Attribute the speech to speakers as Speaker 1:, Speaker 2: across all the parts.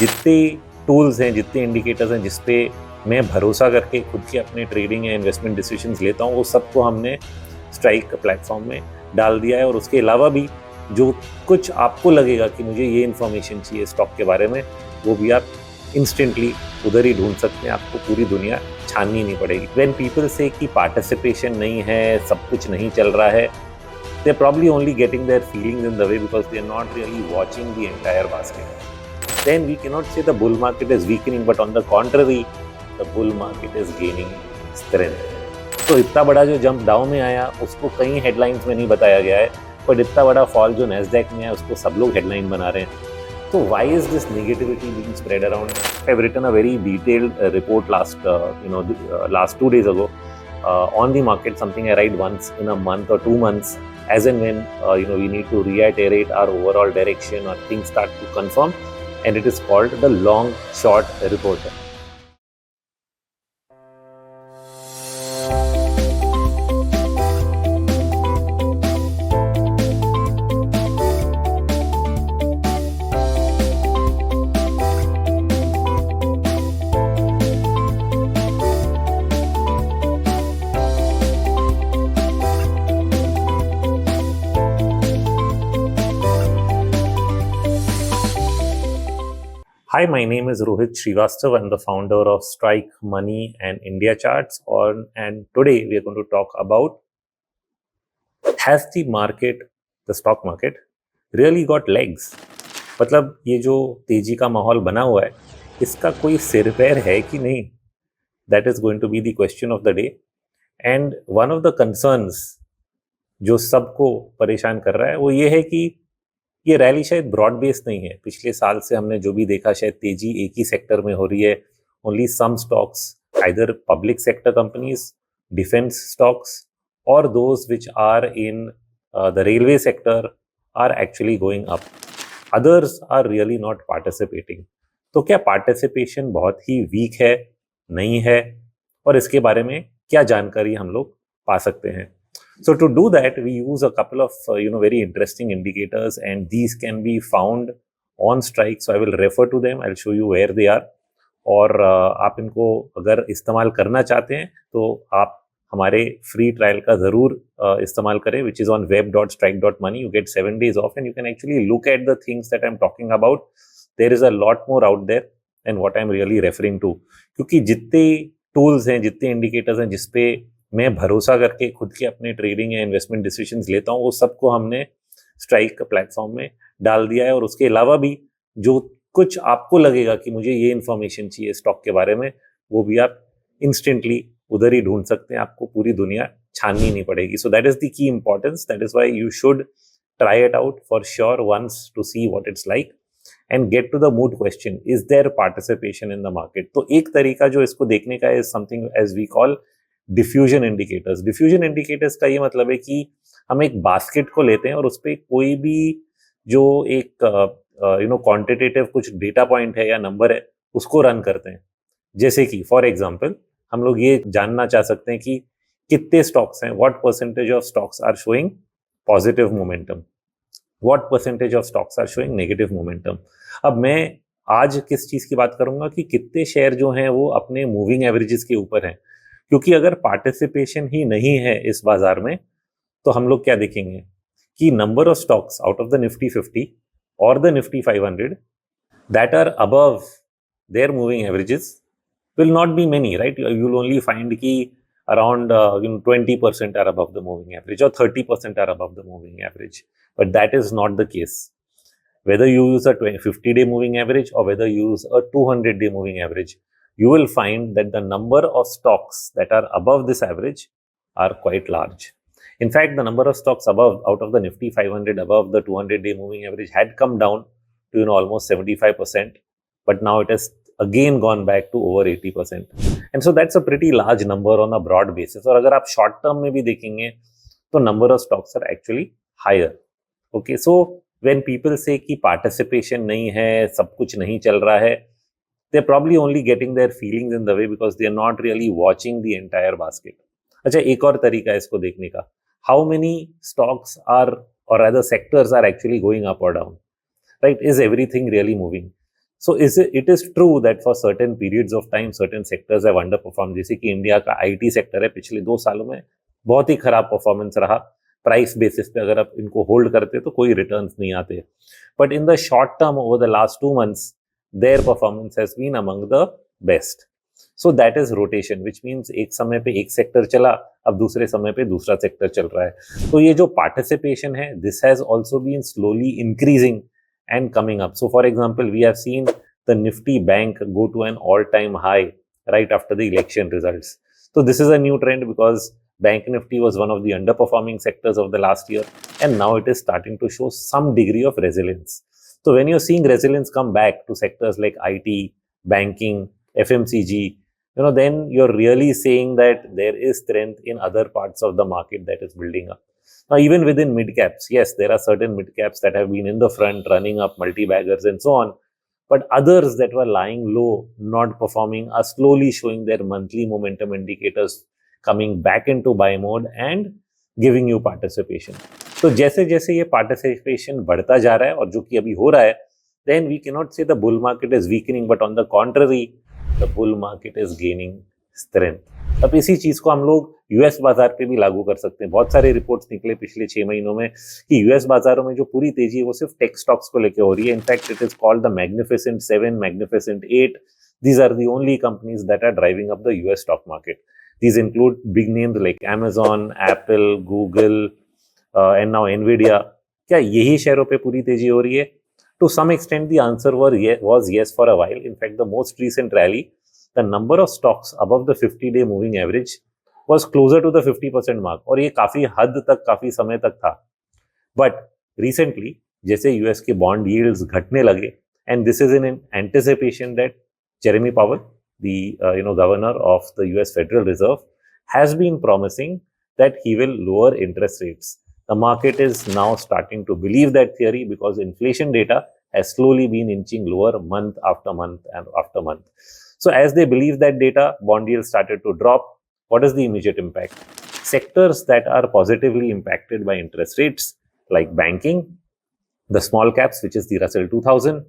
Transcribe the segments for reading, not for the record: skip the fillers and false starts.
Speaker 1: जितने टूल्स हैं, जितने इंडिकेटर्स हैं जिस पे मैं भरोसा करके खुद के अपने ट्रेडिंग या इन्वेस्टमेंट डिसीजंस लेता हूँ, वो सबको हमने स्ट्राइक प्लेटफॉर्म में डाल दिया है। और उसके अलावा भी जो कुछ आपको लगेगा कि मुझे ये इन्फॉर्मेशन चाहिए स्टॉक के बारे में, वो भी आप इंस्टेंटली उधर ही ढूंढ सकते हैं। आपको पूरी दुनिया छाननी नहीं पड़ेगी। व्हेन पीपल से कि पार्टिसिपेशन नहीं है, सब कुछ नहीं चल रहा है, they're probably only getting their feelings in the way because they're not really watching the entire basket. Then we cannot say the bull market is weakening, but on the contrary, the bull market is gaining strength. तो इतना बड़ा जो jump down में आया उसको कई headlines में नहीं बताया गया है, बट इतना बड़ा फॉल जो नैस्डैक में है उसको सब लोग हेडलाइन बना रहे हैं। तो why is this negativity being spread around? I've written a very detailed report last 2 days ago on the market, something I write once in a month or 2 months, as and when we need to reiterate our overall direction or things start to confirm, and it is called the long short report. Hi, my name is Rohit Srivastava. I'm the founder of Strike Money and India Charts. And today we are going to talk about, has the market, the stock market, really got legs? मतलब ये जो तेजी का माहौल बना हुआ है, इसका कोई सिर पैर है कि नहीं? That is going to be the question of the day. And one of the concerns जो सबको परेशान कर रहा है वो ये है कि ये रैली शायद ब्रॉड बेस्ड नहीं है। पिछले साल से हमने जो भी देखा, शायद तेजी एक ही सेक्टर में हो रही है। Only some stocks, either public sector companies, defence stocks, और those which are in the railway sector are actually going up. Others are really not participating. तो क्या पार्टिसिपेशन बहुत ही वीक है, नहीं है, और इसके बारे में क्या जानकारी हम लोग पा सकते हैं? So to do that, we use a couple of very interesting indicators, and these can be found on Strike. So I will refer to them. I'll show you where they are. और आप इनको अगर इस्तेमाल करना चाहते हैं तो आप हमारे फ्री ट्रायल का ज़रूर इस्तेमाल करें, which is on web.strike.money. You get 7 days off, and you can actually look at the things that I'm talking about. There is a lot more out there than what I'm really referring to. क्योंकि जितने tools हैं, जितने indicators हैं जिसपे मैं भरोसा करके खुद के अपने ट्रेडिंग या इन्वेस्टमेंट डिसीजंस लेता हूँ, वो सबको हमने स्ट्राइक प्लेटफॉर्म में डाल दिया है। और उसके अलावा भी जो कुछ आपको लगेगा कि मुझे ये इन्फॉर्मेशन चाहिए स्टॉक के बारे में, वो भी आप इंस्टेंटली उधर ही ढूंढ सकते हैं। आपको पूरी दुनिया छाननी नहीं पड़ेगी। So that is the key importance. That is why you should try it out for sure once to see what it's like and get to the moot question, is there participation in the market? तो एक तरीका जो इसको देखने का is something as we call diffusion indicators. Diffusion indicators का ये मतलब है कि हम एक बास्केट को लेते हैं और उस पर कोई भी जो एक क्वांटिटेटिव कुछ डेटा पॉइंट है या नंबर है उसको रन करते हैं। जैसे कि फॉर एग्जांपल हम लोग ये जानना चाह सकते हैं कि कितने स्टॉक्स हैं, what percentage of stocks are showing positive momentum, what percentage of stocks are showing negative momentum. अब मैं आज किस चीज़ की बात करूंगा कि कितने शेयर जो हैं वो अपने मूविंग एवरेजेस के ऊपर हैं। क्योंकि अगर पार्टिसिपेशन ही नहीं है इस बाजार में तो हम लोग क्या देखेंगे कि number of stocks out of the Nifty 50 और the Nifty 500 that are above their moving averages will not be many, right? You will only find कि around 20% are above the moving average और 30% are above the moving average, but that is not the case. Whether you use a 50-day moving average or whether you use a 200-day moving average, you will find that the number of stocks that are above this average are quite large. In fact, the number of stocks out of the Nifty 500 above the 200-day moving average had come down to almost 75%, but now it has again gone back to over 80%. And so that's a pretty large number on a broad basis. और अगर आप short term में भी देखेंगे तो number of stocks are actually higher. Okay, so when people say कि participation नहीं है, सब कुछ नहीं चल रहा है, they're probably only getting their feelings in the way because they're not really watching the entire basket. अच्छा, एक और तरीका है इसको देखने का, how many stocks are or rather sectors are actually going up or down, right? Is everything really moving? So it is true that for certain periods of time certain sectors have underperformed. जैसे कि India का IT sector है, पिछले 2 सालों में बहुत ही खराब performance रहा. प्राइस बेसिस पे अगर आप इनको होल्ड करते तो कोई रिटर्न्स नहीं आते. But in the short term over the last 2 months their performance has been among the best. So that is rotation, which means एक समय पे एक सेक्टर चला, अब दूसरे समय पे दूसरा सेक्टर चल रहा है. तो ये जो पार्टिसिपेशन है, this has also been slowly increasing and coming up. So for example, we have seen the Nifty Bank go to an all-time high right after the election results. So this is a new trend because Bank Nifty was one of the underperforming sectors of the last year, and now it is starting to show some degree of resilience. So when you're seeing resilience come back to sectors like IT, banking, FMCG, then you're really saying that there is strength in other parts of the market that is building up. Now, even within mid caps, yes, there are certain mid caps that have been in the front, running up, multi-baggers and so on. But others that were lying low, not performing, are slowly showing their monthly momentum indicators coming back into buy mode and giving you participation. तो जैसे जैसे ये participation बढ़ता जा रहा है और जो कि अभी हो रहा है, then we cannot say the bull market is weakening, but on the contrary, the bull market is gaining strength. अब इसी चीज को हम लोग यूएस बाजार पे भी लागू कर सकते हैं. बहुत सारे रिपोर्ट्स निकले पिछले 6 महीनों में कि यूएस बाजारों में जो पूरी तेजी है वो सिर्फ टेक स्टॉक्स को लेके हो रही है. In fact it is called the magnificent 7, magnificent 8. These are the only companies that are driving up the US stock market. These include big names like Amazon, Apple, Google, and now Nvidia. क्या यही शेयरों पे पूरी तेजी हो रही है? To some extent, the answer was yes for a while. In fact, the most recent rally, the number of stocks above the 50-day moving average was closer to the 50% mark. और ये काफी हद तक, काफी समय तक था. But recently, जैसे US के bond yields घटने लगे, and this is in anticipation that Jeremy Powell, the governor of the US Federal Reserve, has been promising that he will lower interest rates. The market is now starting to believe that theory because inflation data has slowly been inching lower month after month and after month. So as they believe that data, bond yields started to drop. What is the immediate impact? Sectors that are positively impacted by interest rates like banking, the small caps, which is the Russell 2000,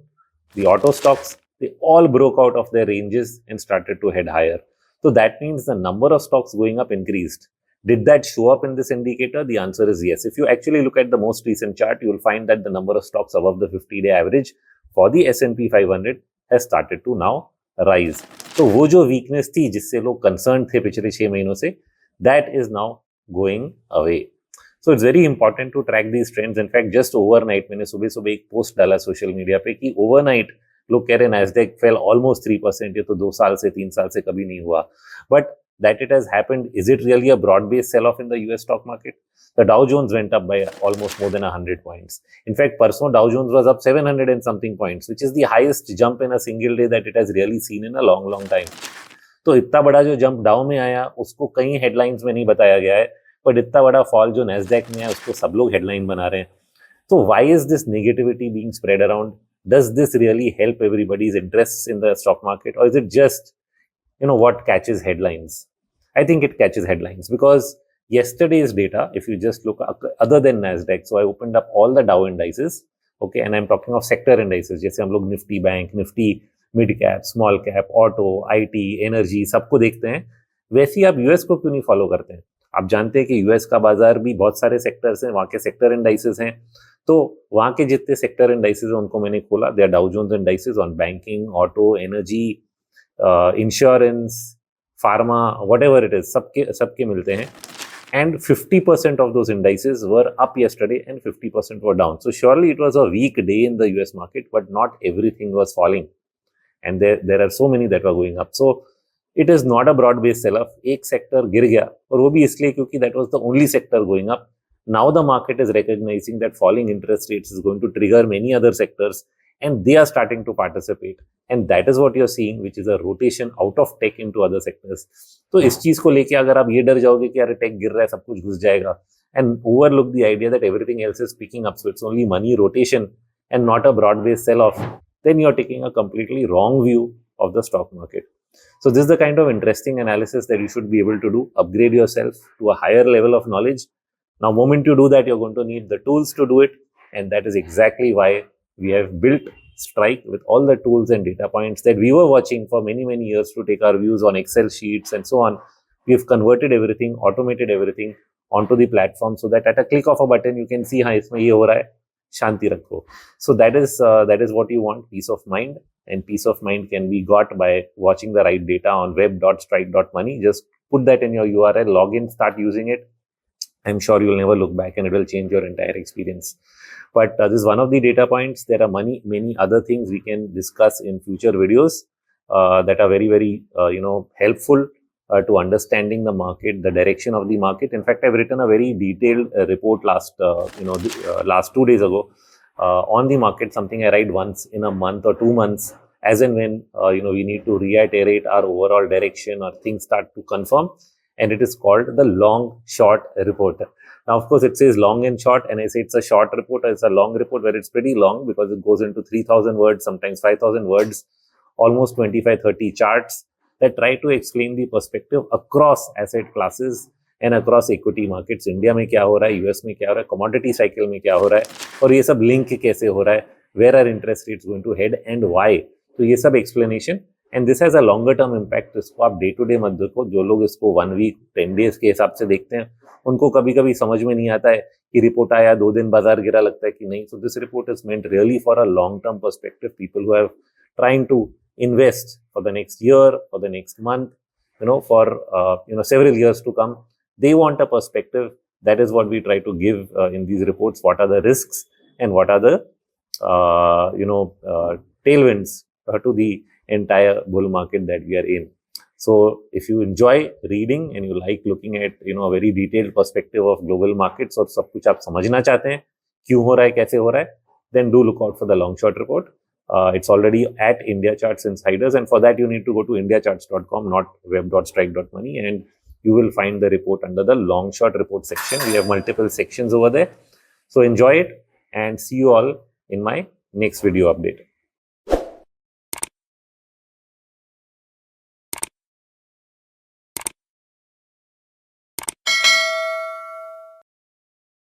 Speaker 1: the auto stocks, they all broke out of their ranges and started to head higher. So that means the number of stocks going up increased. Did that show up in this indicator? The answer is yes. If you actually look at the most recent chart, you will find that the number of stocks above the 50-day average for the S&P 500 has started to now rise. So वो जो weakness थी जिससे लोग concerned थे पिछले 6 महीनों से, that is now going away. So it's very important to track these trends. In fact, just overnight, मैंने सुबह सुबह एक पोस्ट डाला सोशल मीडिया पे कि overnight लोग कह रहे NASDAQ fell almost 3%. ये तो 2 साल से 3 साल से कभी नहीं हुआ. But that it has happened, is it really a broad-based sell-off in the US stock market? The Dow Jones went up by almost more than 100 points. In fact, person Dow Jones was up 700 and something points, which is the highest jump in a single day that it has really seen in a long, long time. तो इतना बड़ा जो jump डाउ में आया उसको कई headlines में नहीं बताया गया है, बट इतना बड़ा फॉल जो NASDAQ में आया उसको सब लोग हेडलाइन बना रहे हैं. तो why is this negativity being spread around? Does this really help everybody's interests in the stock market, or is it just what catches headlines? I think it catches headlines because yesterday's data, if you just look other than NASDAQ, so I opened up all the Dow indices, okay, and I'm talking of sector indices, जैसे हम लोग Nifty Bank, Nifty Mid Cap, Small Cap, Auto, IT, Energy, सबको देखते हैं. वैसे ही आप US को क्यों नहीं फॉलो करते हैं? आप जानते हैं कि यूएस का बाजार भी बहुत सारे सेक्टर्स हैं, वहाँ के सेक्टर इंडाइसेस हैं. तो वहाँ के जितने सेक्टर इंडाइसेस हैं उनको मैंने खोला. They are Dow Jones indices on banking, auto, energy, insurance, pharma, whatever it is, सबके मिलते हैं. And 50% of those indices were up yesterday and 50% were down. So surely it was a weak day in the US market, but not everything was falling. And there are so many that were going up. So it is not a broad-based sell-off. एक sector गिर गया और वो भी इसलिए क्योंकि that was the only sector going up. Now the market is recognizing that falling interest rates is going to trigger many other sectors and they are starting to participate. And that is what you're seeing, which is a rotation out of tech into other sectors. तो इस चीज को लेके अगर आप ये डर जाओगे कि यार टेक गिर रहा है, सब कुछ घुस जाएगा, and overlook the idea that everything else is picking up, so it's only money rotation and not a broad-based sell-off, then you're taking a completely wrong view of the stock market. So this is the kind of interesting analysis that you should be able to do. Upgrade yourself to a higher level of knowledge. Now, moment you do that, you're going to need the tools to do it, and that is exactly why we have built Strike with all the tools and data points that we were watching for many, many years to take our views on Excel sheets and so on. We've converted everything, automated everything onto the platform so that at a click of a button, you can see, हाँ इसमें ये हो रहा है, शांति रखो. So that is what you want, peace of mind. And peace of mind can be got by watching the right data on web.strike.money. Just put that in your URL, log in, start using it. I'm sure you'll never look back and it will change your entire experience. But this is one of the data points. There are many other things we can discuss in future videos that are very, very, helpful to understanding the market, the direction of the market. In fact, I've written a very detailed report last 2 days ago on the market, something I write once in a month or 2 months, as and when we need to reiterate our overall direction or things start to confirm, and it is called the long short report. Now, of course, it says long and short, and I say it's a short report or it's a long report, where it's pretty long because it goes into 3,000 words, sometimes 5,000 words, almost 25-30 charts that try to explain the perspective across asset classes and across equity markets. India में क्या हो रहा है, US में क्या हो रहा है, commodity cycle में क्या हो रहा है, और ये सब link कैसे हो रहा है, where are interest rates going to head and why. तो ये सब explanation, and this has a longer term impact. इसको आप day to day मत देखो. जो लोग इसको 1 week 10 days के हिसाब से देखते हैं, उनको कभी कभी समझ में नहीं आता है कि रिपोर्ट आया 2 दिन बाजार गिरा, लगता है कि नहीं. So this report is meant really for a long term perspective. People who have trying to invest for the next year, for the next month, for several years to come. They want a perspective. That is what we try to give in these reports. What are the risks and what are the tailwinds to the entire bull market that we are in. So if you enjoy reading and you like looking at a very detailed perspective of global markets और सब कुछ आप समझना चाहते हैं क्यों हो रहा है, कैसे हो रहा है, then do look out for the long short report. It's already at India Charts Insiders, and for that you need to go to indiacharts.com, not web.strike.money, and you will find the report under the long short report section. We have multiple sections over there. So enjoy it and see you all in my next video update.